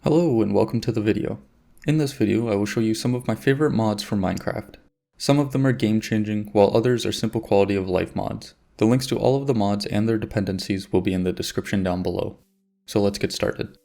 Hello and welcome to the video. In this video, I will show you some of my favorite mods for Minecraft. Some of them are game-changing, while others are simple quality of life mods. The links to all of the mods and their dependencies will be in the description down below. So let's get started.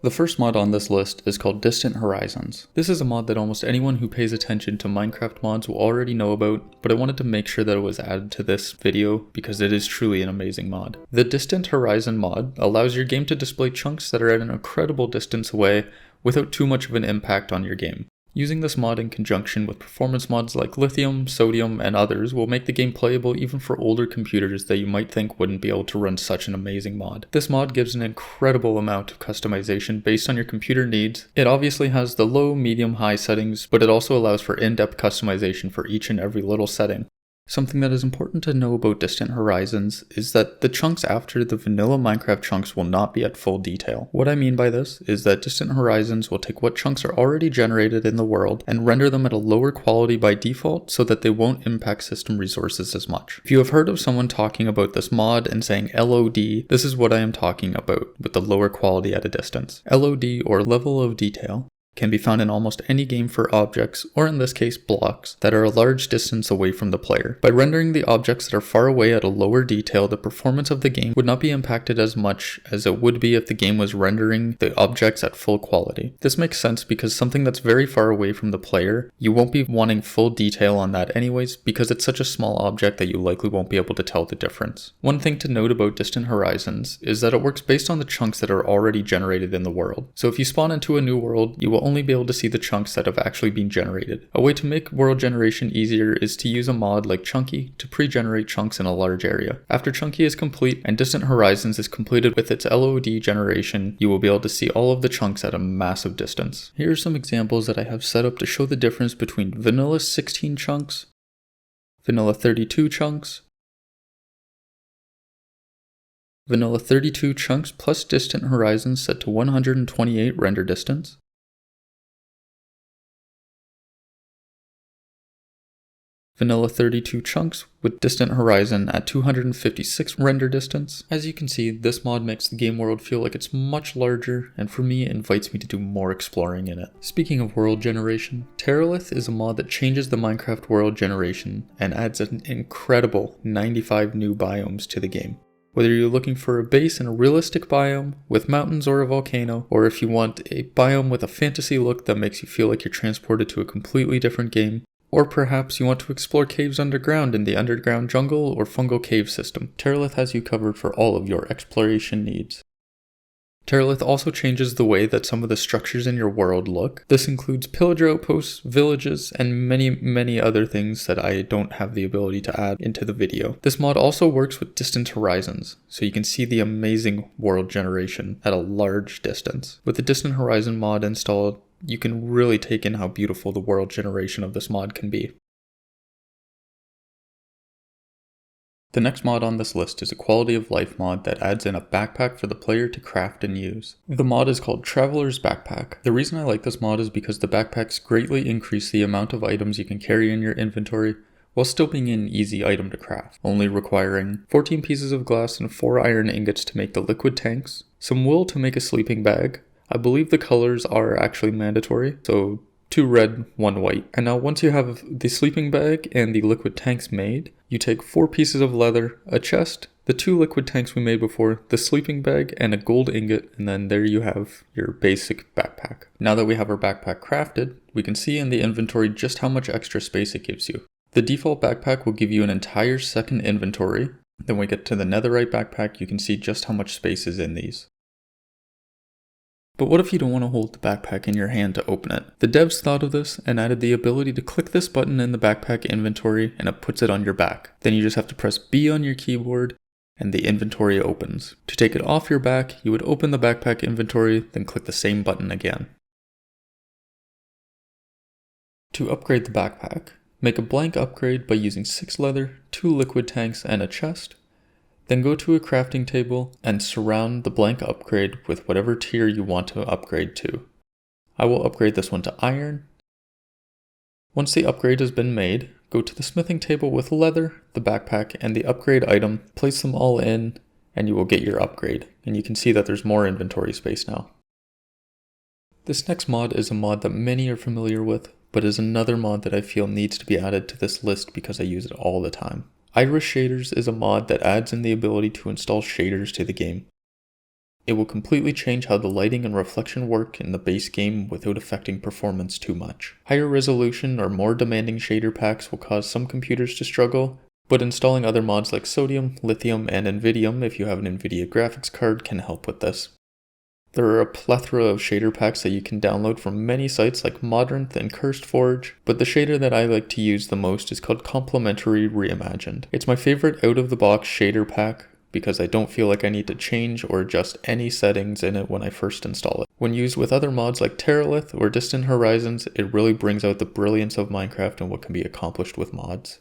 The first mod on this list is called Distant Horizons. This is a mod that almost anyone who pays attention to Minecraft mods will already know about, but I wanted to make sure that it was added to this video because it is truly an amazing mod. The Distant Horizon mod allows your game to display chunks that are at an incredible distance away without too much of an impact on your game. Using this mod in conjunction with performance mods like lithium, sodium, and others will make the game playable even for older computers that you might think wouldn't be able to run such an amazing mod. This mod gives an incredible amount of customization based on your computer needs. It obviously has the low, medium, high settings, but it also allows for in-depth customization for each and every little setting. Something that is important to know about Distant Horizons is that the chunks after the vanilla Minecraft chunks will not be at full detail. What I mean by this is that Distant Horizons will take what chunks are already generated in the world and render them at a lower quality by default so that they won't impact system resources as much. If you have heard of someone talking about this mod and saying LOD, this is what I am talking about with the lower quality at a distance. LOD, or level of detail, can be found in almost any game for objects, or in this case blocks, that are a large distance away from the player. By rendering the objects that are far away at a lower detail, the performance of the game would not be impacted as much as it would be if the game was rendering the objects at full quality. This makes sense because something that's very far away from the player, you won't be wanting full detail on that anyways because it's such a small object that you likely won't be able to tell the difference. One thing to note about Distant Horizons is that it works based on the chunks that are already generated in the world. So if you spawn into a new world, you will only be able to see the chunks that have actually been generated. A way to make world generation easier is to use a mod like Chunky to pre-generate chunks in a large area. After Chunky is complete and Distant Horizons is completed with its LOD generation, you will be able to see all of the chunks at a massive distance. Here are some examples that I have set up to show the difference between vanilla 16 chunks, vanilla 32 chunks, vanilla 32 chunks plus Distant Horizons set to 128 render distance, vanilla 32 chunks with Distant Horizon at 256 render distance. As you can see, this mod makes the game world feel like it's much larger, and for me, it invites me to do more exploring in it. Speaking of world generation, Terralith is a mod that changes the Minecraft world generation and adds an incredible 95 new biomes to the game. Whether you're looking for a base in a realistic biome with mountains or a volcano, or if you want a biome with a fantasy look that makes you feel like you're transported to a completely different game, or perhaps you want to explore caves underground in the underground jungle or fungal cave system, Terralith has you covered for all of your exploration needs. Terralith also changes the way that some of the structures in your world look. This includes pillager outposts, villages, and many other things that I don't have the ability to add into the video. This mod also works with Distant Horizons, so you can see the amazing world generation at a large distance. With the Distant Horizon mod installed, you can really take in how beautiful the world generation of this mod can be. The next mod on this list is a quality of life mod that adds in a backpack for the player to craft and use. The mod is called Traveler's Backpack. The reason I like this mod is because the backpacks greatly increase the amount of items you can carry in your inventory while still being an easy item to craft, only requiring 14 pieces of glass and 4 iron ingots to make the liquid tanks, some wool to make a sleeping bag. I believe the colors are actually mandatory, so 2 red, 1 white. And now once you have the sleeping bag and the liquid tanks made, you take 4 pieces of leather, a chest, the 2 liquid tanks we made before, the sleeping bag, and a gold ingot, and then there you have your basic backpack. Now that we have our backpack crafted, we can see in the inventory just how much extra space it gives you. The default backpack will give you an entire second inventory. Then we get to the netherite backpack, you can see just how much space is in these. But what if you don't want to hold the backpack in your hand to open it? The devs thought of this and added the ability to click this button in the backpack inventory and it puts it on your back. Then you just have to press B on your keyboard and the inventory opens. To take it off your back, you would open the backpack inventory, then click the same button again. To upgrade the backpack, make a blank upgrade by using 6 leather, 2 liquid tanks, and a chest. Then go to a crafting table and surround the blank upgrade with whatever tier you want to upgrade to. I will upgrade this one to iron. Once the upgrade has been made, go to the smithing table with leather, the backpack, and the upgrade item, place them all in, and you will get your upgrade. And you can see that there's more inventory space now. This next mod is a mod that many are familiar with, but is another mod that I feel needs to be added to this list because I use it all the time. Iris Shaders is a mod that adds in the ability to install shaders to the game. It will completely change how the lighting and reflection work in the base game without affecting performance too much. Higher resolution or more demanding shader packs will cause some computers to struggle, but installing other mods like Sodium, Lithium, and Nvidium if you have an Nvidia graphics card can help with this. There are a plethora of shader packs that you can download from many sites like Modrinth and CursedForge, but the shader that I like to use the most is called Complementary Reimagined. It's my favorite out-of-the-box shader pack because I don't feel like I need to change or adjust any settings in it when I first install it. When used with other mods like Terralith or Distant Horizons, it really brings out the brilliance of Minecraft and what can be accomplished with mods.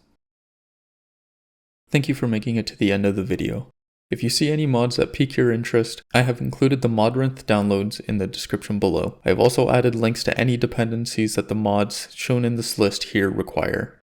Thank you for making it to the end of the video. If you see any mods that pique your interest, I have included the Modrinth downloads in the description below. I have also added links to any dependencies that the mods shown in this list here require.